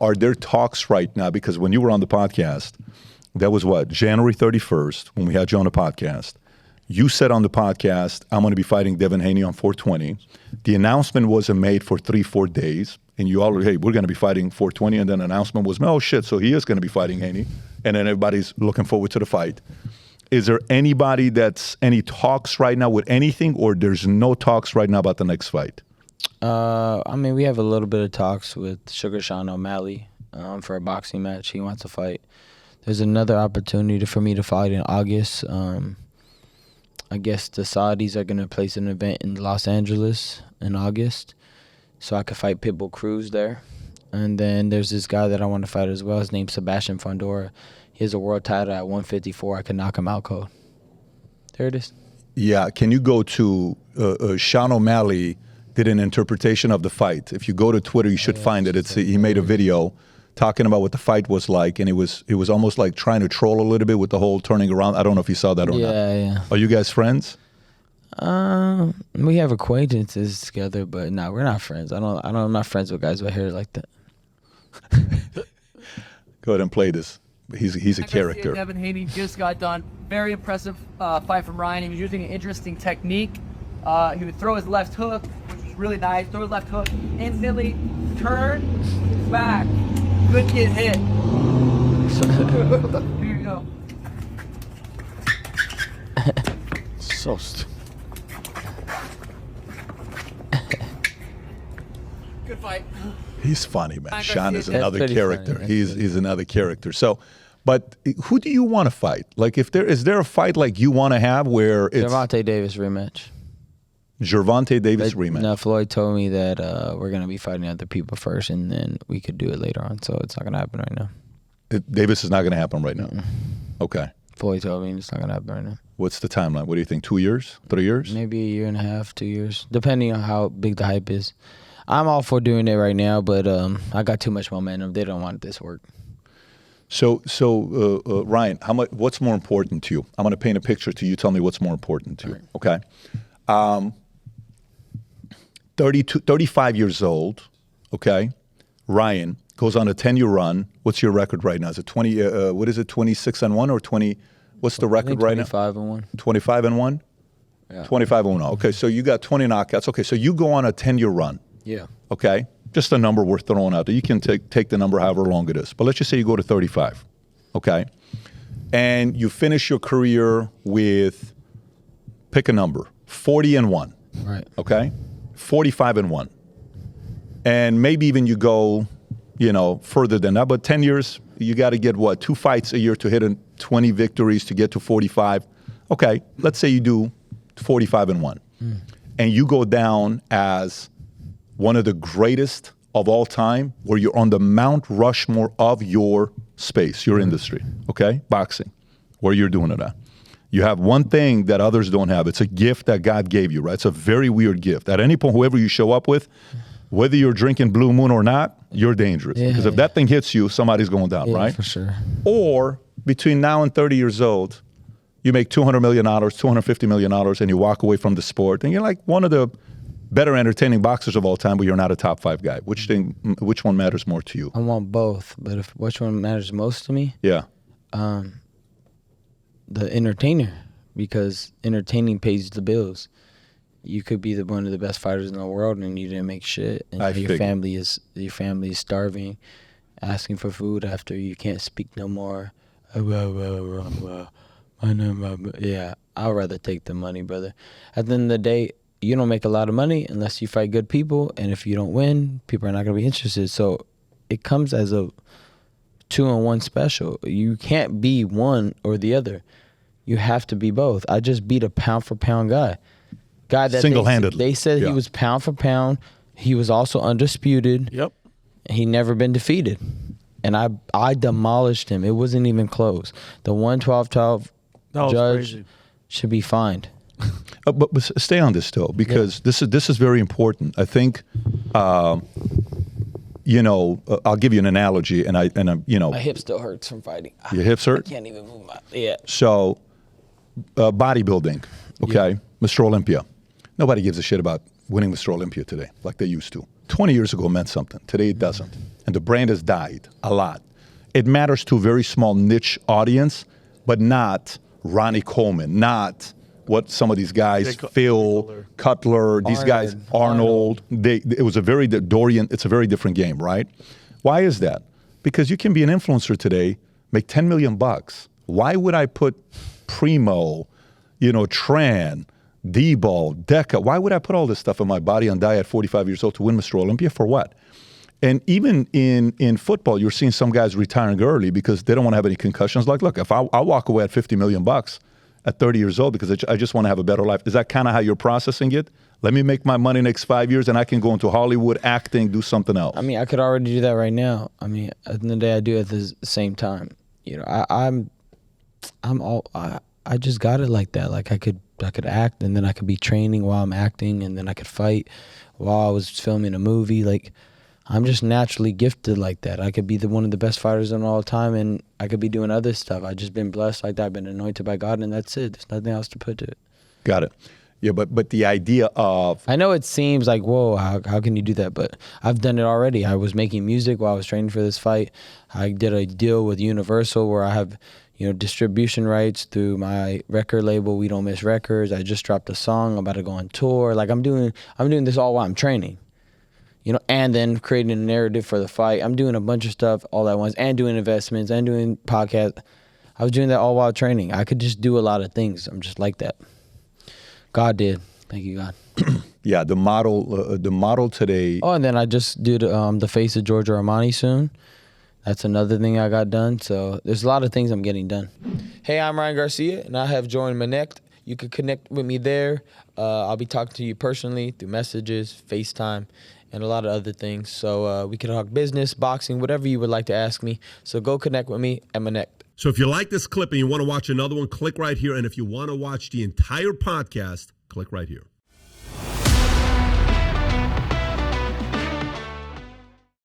Are there talks right now? Because when you were on the podcast, that was what, January 31st, when we had you on the podcast. You said on the podcast, I'm going to be fighting Devin Haney on 420. The announcement wasn't made for 3-4 days. And you already, hey, we're going to be fighting 420. And then the announcement was, oh, shit, so he is going to be fighting Haney. And then everybody's looking forward to the fight. Is there anybody any talks right now with anything, or there's no talks right now about the next fight? I mean, we have a little bit of talks with Sugar Sean O'Malley for a boxing match. He wants to fight. There's another opportunity for me to fight in August. I guess the Saudis are going to place an event in Los Angeles in August, so I could fight Pitbull Cruz there. And then there's this guy that I want to fight as well. His name's Sebastian Fundora. He has a world title at 154. I could knock him out cold. There it is. Yeah, can you go to Sean O'Malley did an interpretation of the fight. If you go to Twitter, you should find it. He made a video talking about what the fight was like, and it was almost like trying to troll a little bit with the whole turning around. I don't know if you saw that or not. Yeah. Are you guys friends? We have acquaintances together, but no, we're not friends. I'm not friends with guys with hair like that. Go ahead and play this. He's a character. Devin Haney just got done. Very impressive fight from Ryan. He was using an interesting technique. He would throw his left hook, which was really nice. Throw his left hook, instantly turn back. Good get hit. Here you go. So stupid. Good fight. He's funny, man. Sean is another pretty character. funny. He's another character. So, but who do you want to fight? Like, is there a fight like you want to have where it's Gervonta Davis rematch? Gervonta Davis rematch. No, Floyd told me that we're gonna be fighting other people first, and then we could do it later on. So it's not gonna happen right now. Davis is not going to happen right now. Mm-mm. Okay. Floyd told me it's not gonna happen right now. What's the timeline? What do you think? 2 years? 3 years? Maybe a year and a half, 2 years, depending on how big the hype is. I'm all for doing it right now, but I got too much momentum. They don't want this work. So Ryan, what's more important to you? I'm going to paint a picture to you. Tell me what's more important to you. Okay. 35 years old. Okay. Ryan goes on a 10-year run. What's your record right now? Is it 20? What is it? 26-1 or 20? What's the record right now? 25-1. 25-1. Yeah. 25-1. Okay. So you got 20 knockouts. Okay. So you go on a 10-year run. Yeah. Okay. Just a number we're throwing out there. You can take the number however long it is. But let's just say you go to 35. Okay. And you finish your career with, pick a number, 40-1. Right. Okay. 45-1. And maybe even you go, further than that. But 10 years, you got to get 2 fights a year to hit 20 victories to get to 45. Okay. Let's say you do 45-1. And you go down as one of the greatest of all time, where you're on the Mount Rushmore of your space, your industry, okay? Boxing, where you're doing it at. You have one thing that others don't have. It's a gift that God gave you, right? It's a very weird gift. At any point, whoever you show up with, whether you're drinking Blue Moon or not, you're dangerous. Yeah, because if that thing hits you, somebody's going down, right? For sure. Or between now and 30 years old, you make $200 million, $250 million, and you walk away from the sport, and you're like one of the better entertaining boxers of all time, but you're not a top 5 guy. Which one matters more to you? I want both, but which one matters most to me? Yeah. The entertainer, because entertaining pays the bills. You could be one of the best fighters in the world, and you didn't make shit, and your family is starving, asking for food after you can't speak no more. Yeah, I'd rather take the money, brother. At the end of the day, you don't make a lot of money unless you fight good people, and if you don't win, people are not going to be interested. So it comes as a 2-in-1 special. You can't be one or the other. You have to be both. I just beat a pound-for-pound guy that single-handedly. They said he was pound for pound. He was also undisputed. Yep. He never been defeated, and I demolished him. It wasn't even close. The 112-12 judge should be fined. But stay on this though, because this is very important. I think, I'll give you an analogy, and my hip still hurts from fighting. Your hips hurt? I can't even move my So, bodybuilding, okay, Mr. Olympia. Nobody gives a shit about winning Mr. Olympia today like they used to. 20 years ago meant something. Today it doesn't. and the brand has died a lot. It matters to a very small niche audience, but not Ronnie Coleman, not what some of these guys, Phil, Cutler, these guys, Arnold. It was a very Dorian. It's a very different game, right? Why is that? Because you can be an influencer today, make $10 million. Why would I put Primo, Tran, D-Ball, Deca? Why would I put all this stuff in my body and die at 45 years old to win Mr. Olympia? For what? And even in football, you're seeing some guys retiring early because they don't want to have any concussions. Like, look, if I walk away at $50 million at 30 years old because I just want to have a better life, is that kind of how you're processing it? Let me make my money next 5 years and I can go into Hollywood, acting, do something else. I mean, I could already do that right now. I mean, at the end of the day, I do it at the same time. I just got it like that. Like I could act, and then I could be training while I'm acting, and then I could fight while I was filming a movie. Like, I'm just naturally gifted like that. I could be one of the best fighters in all time, and I could be doing other stuff. I've just been blessed like that. I've been anointed by God, and that's it. There's nothing else to put to it. Got it. Yeah, but the idea of... I know it seems like, whoa, how can you do that? But I've done it already. I was making music while I was training for this fight. I did a deal with Universal where I have, distribution rights through my record label, We Don't Miss Records. I just dropped a song. I'm about to go on tour. Like, I'm doing this all while I'm training. And then creating a narrative for the fight. I'm doing a bunch of stuff all at once, and doing investments, and doing podcasts. I was doing that all while training. I could just do a lot of things. I'm just like that. God did. Thank you, God. Yeah, the model today. Oh, and then I just do the face of Giorgio Armani soon. That's another thing I got done. So there's a lot of things I'm getting done. Hey, I'm Ryan Garcia, and I have joined Connect. You can connect with me there. I'll be talking to you personally through messages, FaceTime, and a lot of other things. So we can talk business, boxing, whatever you would like to ask me. So go connect with me at Connect. So if you like this clip and you want to watch another one, click right here. And if you want to watch the entire podcast, click right here.